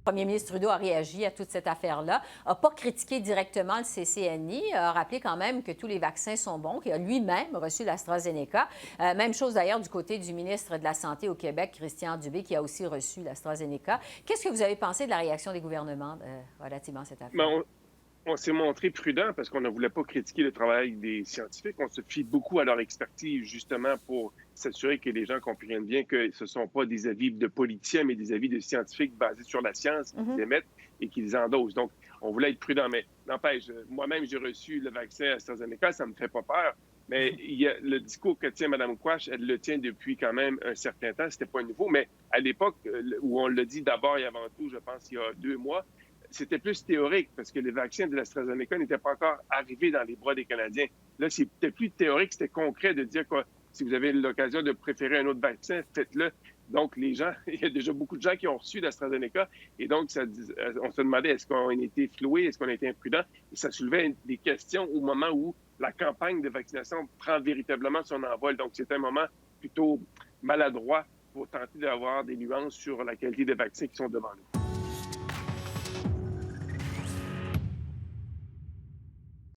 Le premier ministre Trudeau a réagi à toute cette affaire-là, n'a pas critiqué directement le CCNI, a rappelé quand même que tous les vaccins sont bons, qu'il a lui-même reçu l'AstraZeneca. Même chose d'ailleurs du côté du ministre de la Santé au Québec, Christian Dubé, qui a aussi reçu l'AstraZeneca. Qu'est-ce que vous avez pensé de la réaction des gouvernements relativement à cette Ben, affaire? on s'est montré prudent parce qu'on ne voulait pas critiquer le travail des scientifiques. On se fie beaucoup à leur expertise, justement, pour s'assurer que les gens comprennent bien que ce ne sont pas des avis de politiciens, mais des avis de scientifiques basés sur la science qu'ils Mhm. émettent et qu'ils endossent. Donc, on voulait être prudent. Mais n'empêche, moi-même, j'ai reçu le vaccin AstraZeneca, ça ne me fait pas peur. Mais il y a le discours que tient Mme Quash, elle le tient depuis quand même un certain temps. C'était pas nouveau. Mais à l'époque où on l'a dit d'abord et avant tout, je pense, il y a 2 mois, c'était plus théorique parce que les vaccins de l'AstraZeneca n'étaient pas encore arrivés dans les bras des Canadiens. Là, c'était plus théorique, c'était concret de dire quoi. Si vous avez l'occasion de préférer un autre vaccin, faites-le. Donc, les gens, il y a déjà beaucoup de gens qui ont reçu l'AstraZeneca et donc, on se demandait est-ce qu'on a été floué, est-ce qu'on a été imprudent et ça soulevait des questions au moment où la campagne de vaccination prend véritablement son envol. Donc, c'est un moment plutôt maladroit pour tenter d'avoir des nuances sur la qualité des vaccins qui sont devant nous.